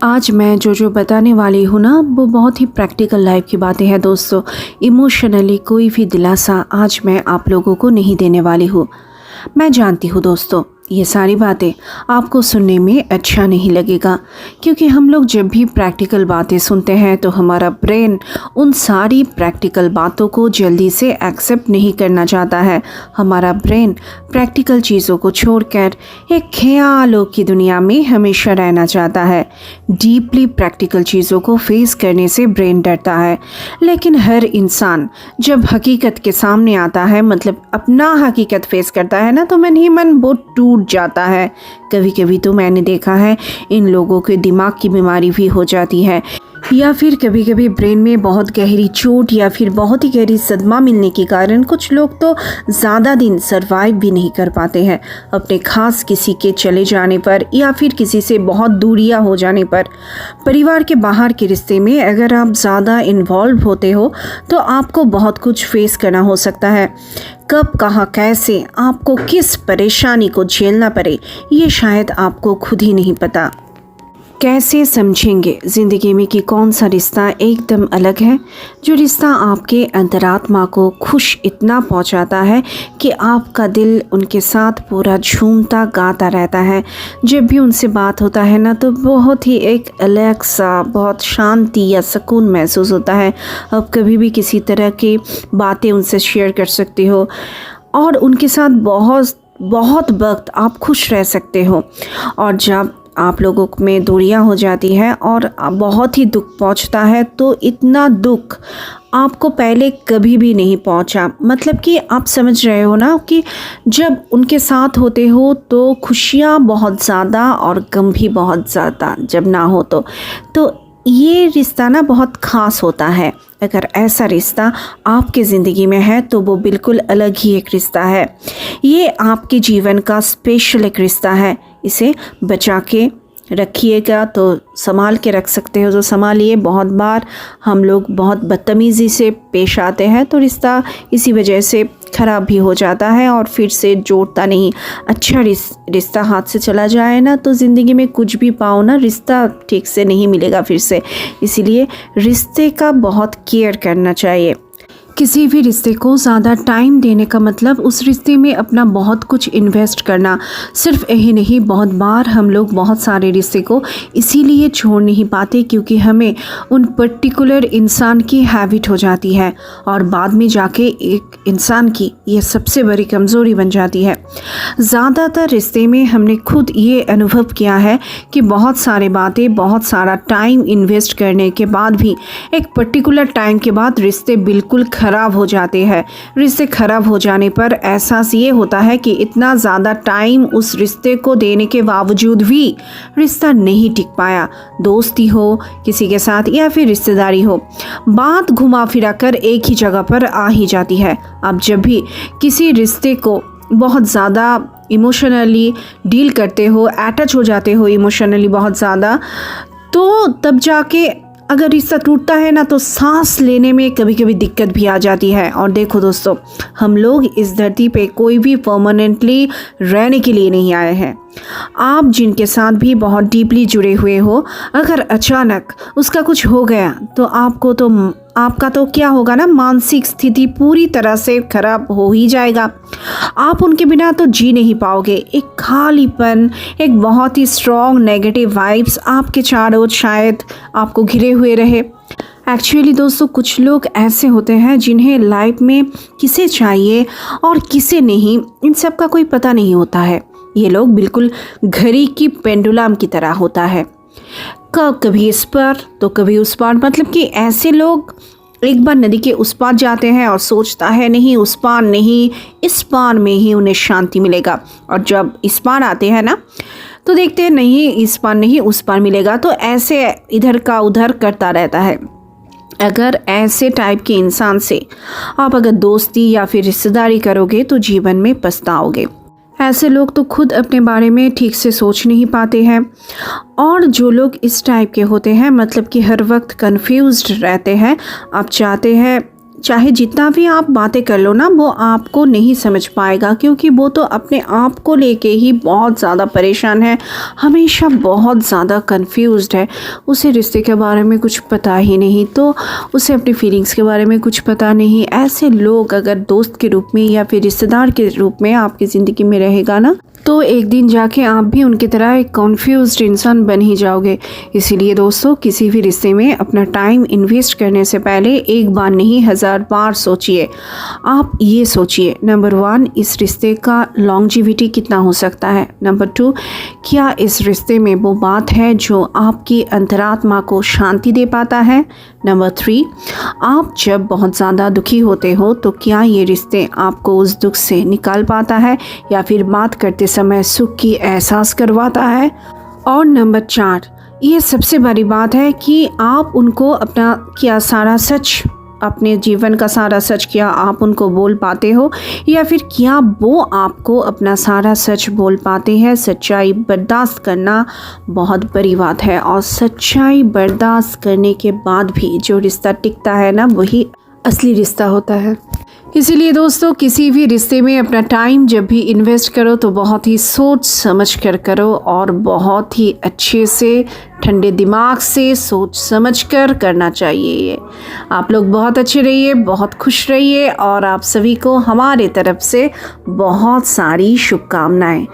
आज मैं जो बताने वाली हूँ ना, वो बहुत ही प्रैक्टिकल लाइफ की बातें हैं दोस्तों। इमोशनली कोई भी दिलासा आज मैं आप लोगों को नहीं देने वाली हूँ। मैं जानती हूँ दोस्तों, ये सारी बातें आपको सुनने में अच्छा नहीं लगेगा, क्योंकि हम लोग जब भी प्रैक्टिकल बातें सुनते हैं तो हमारा ब्रेन उन सारी प्रैक्टिकल बातों को जल्दी से एक्सेप्ट नहीं करना चाहता है। हमारा ब्रेन प्रैक्टिकल चीज़ों को छोड़कर एक ख्यालों की दुनिया में हमेशा रहना चाहता है। डीपली प्रैक्टिकल चीज़ों को फेस करने से ब्रेन डरता है, लेकिन हर इंसान जब हकीकत के सामने आता है, मतलब अपना हकीकत फेस करता है ना, तो मन ही मन वो टूट जाता है। कभी कभी तो मैंने देखा है इन लोगों के दिमाग की बीमारी भी हो जाती है, या फिर कभी कभी ब्रेन में बहुत गहरी चोट या फिर बहुत ही गहरी सदमा मिलने के कारण कुछ लोग तो ज़्यादा दिन सरवाइव भी नहीं कर पाते हैं। अपने खास किसी के चले जाने पर या फिर किसी से बहुत दूरियां हो जाने पर, परिवार के बाहर के रिश्ते में अगर आप ज़्यादा इन्वॉल्व होते हो तो आपको बहुत कुछ फेस करना हो सकता है। कब कहाँ कैसे आपको किस परेशानी को झेलना पड़े, ये शायद आपको खुद ही नहीं पता। कैसे समझेंगे ज़िंदगी में कि कौन सा रिश्ता एकदम अलग है, जो रिश्ता आपके अंतरात्मा को खुश इतना पहुंचाता है कि आपका दिल उनके साथ पूरा झूमता गाता रहता है। जब भी उनसे बात होता है ना, तो बहुत ही एक अलग सा, बहुत शांति या सुकून महसूस होता है। अब कभी भी किसी तरह की बातें उनसे शेयर कर सकते हो और उनके साथ बहुत वक्त आप खुश रह सकते हो। और जब आप लोगों में दूरियां हो जाती हैं और बहुत ही दुख पहुंचता है, तो इतना दुख आपको पहले कभी भी नहीं पहुंचा। मतलब कि आप समझ रहे हो ना कि जब उनके साथ होते हो तो खुशियां बहुत ज़्यादा और गम भी बहुत ज़्यादा, जब ना हो तो ये रिश्ता ना बहुत ख़ास होता है। अगर ऐसा रिश्ता आपके ज़िंदगी में है तो वो बिल्कुल अलग ही एक रिश्ता है। ये आपके जीवन का स्पेशल एक रिश्ता है। इसे बचा के रखिएगा तो संभाल के रख सकते हो, तो संभालिए। बहुत बार हम लोग बहुत बदतमीज़ी से पेश आते हैं तो रिश्ता इसी वजह से ख़राब भी हो जाता है और फिर से जोड़ता नहीं। अच्छा रिश्ता हाथ से चला जाए ना, तो ज़िंदगी में कुछ भी पाओ ना, रिश्ता ठीक से नहीं मिलेगा फिर से। इसीलिए रिश्ते का बहुत केयर करना चाहिए। किसी भी रिश्ते को ज़्यादा टाइम देने का मतलब उस रिश्ते में अपना बहुत कुछ इन्वेस्ट करना। सिर्फ यही नहीं, बहुत बार हम लोग बहुत सारे रिश्ते को इसीलिए छोड़ नहीं पाते क्योंकि हमें उन पर्टिकुलर इंसान की हैबिट हो जाती है और बाद में जाके एक इंसान की यह सबसे बड़ी कमज़ोरी बन जाती है। ज़्यादातर रिश्ते में हमने खुद ये अनुभव किया है कि बहुत सारे बातें, बहुत सारा टाइम इन्वेस्ट करने के बाद भी एक पर्टिकुलर टाइम के बाद रिश्ते बिल्कुल ख़राब हो जाते हैं। रिश्ते ख़राब हो जाने पर एहसास ये होता है कि इतना ज़्यादा टाइम उस रिश्ते को देने के बावजूद भी रिश्ता नहीं टिक पाया। दोस्ती हो किसी के साथ या फिर रिश्तेदारी हो, बात घुमा फिरा कर एक ही जगह पर आ ही जाती है। अब जब भी किसी रिश्ते को बहुत ज़्यादा इमोशनली डील करते हो, अटैच हो जाते हो इमोशनली बहुत ज़्यादा, तो तब जाके अगर रिश्ता टूटता है ना, तो सांस लेने में कभी कभी दिक्कत भी आ जाती है। और देखो दोस्तों, हम लोग इस धरती पे कोई भी परमानेंटली रहने के लिए नहीं आए हैं। आप जिनके साथ भी बहुत डीपली जुड़े हुए हो, अगर अचानक उसका कुछ हो गया तो आपका तो क्या होगा ना, मानसिक स्थिति पूरी तरह से खराब हो ही जाएगा। आप उनके बिना तो जी नहीं पाओगे। एक खालीपन, एक बहुत ही स्ट्रॉन्ग नेगेटिव वाइब्स आपके चारों ओर शायद आपको घिरे हुए रहे। एक्चुअली दोस्तों, कुछ लोग ऐसे होते हैं जिन्हें लाइफ में किसे चाहिए और किसे नहीं, इन सब का कोई पता नहीं होता है। ये लोग बिल्कुल घड़ी की पेंडुलम की तरह होता है, कभी इस पर तो कभी उस पार। मतलब कि ऐसे लोग एक बार नदी के उस पार जाते हैं और सोचता है नहीं उस पार नहीं, इस पार में ही उन्हें शांति मिलेगा। और जब इस पार आते हैं ना, तो देखते हैं नहीं इस पार नहीं उस पार मिलेगा। तो ऐसे इधर का उधर करता रहता है। अगर ऐसे टाइप के इंसान से आप अगर दोस्ती या फिर रिश्तेदारी करोगे तो जीवन में पछताओगे। ऐसे लोग तो खुद अपने बारे में ठीक से सोच नहीं पाते हैं। और जो लोग इस टाइप के होते हैं, मतलब कि हर वक्त कंफ्यूज्ड रहते हैं, आप चाहते हैं चाहे जितना भी आप बातें कर लो ना, वो आपको नहीं समझ पाएगा, क्योंकि वो तो अपने आप को लेके ही बहुत ज़्यादा परेशान है, हमेशा बहुत ज़्यादा कंफ्यूज्ड है। उसे रिश्ते के बारे में कुछ पता ही नहीं, तो उसे अपनी फीलिंग्स के बारे में कुछ पता नहीं। ऐसे लोग अगर दोस्त के रूप में या फिर रिश्तेदार के रूप में आपकी ज़िंदगी में रहेगा ना, तो एक दिन जाके आप भी उनकी तरह एक कॉन्फ्यूज्ड इंसान बन ही जाओगे। इसीलिए दोस्तों, किसी भी रिश्ते में अपना टाइम इन्वेस्ट करने से पहले एक बार नहीं 1000 बार सोचिए। आप ये सोचिए, नंबर 1, इस रिश्ते का लॉन्जिविटी कितना हो सकता है। नंबर 2, क्या इस रिश्ते में वो बात है जो आपकी अंतरात्मा को शांति दे पाता है। नंबर 3, आप जब बहुत ज़्यादा दुखी होते हो तो क्या ये रिश्ते आपको उस दुख से निकाल पाता है या फिर बात करते समय सुख की एहसास करवाता है। और नंबर 4, ये सबसे बड़ी बात है कि आप उनको अपना क्या सारा सच, अपने जीवन का सारा सच क्या आप उनको बोल पाते हो, या फिर क्या वो आपको अपना सारा सच बोल पाते हैं। सच्चाई बर्दाश्त करना बहुत बड़ी बात है, और सच्चाई बर्दाश्त करने के बाद भी जो रिश्ता टिकता है ना, वही असली रिश्ता होता है। इसीलिए दोस्तों, किसी भी रिश्ते में अपना टाइम जब भी इन्वेस्ट करो तो बहुत ही सोच समझ कर करो, और बहुत ही अच्छे से ठंडे दिमाग से सोच समझ कर करना चाहिए ये। आप लोग बहुत अच्छे रहिए, बहुत खुश रहिए, और आप सभी को हमारे तरफ से बहुत सारी शुभकामनाएं।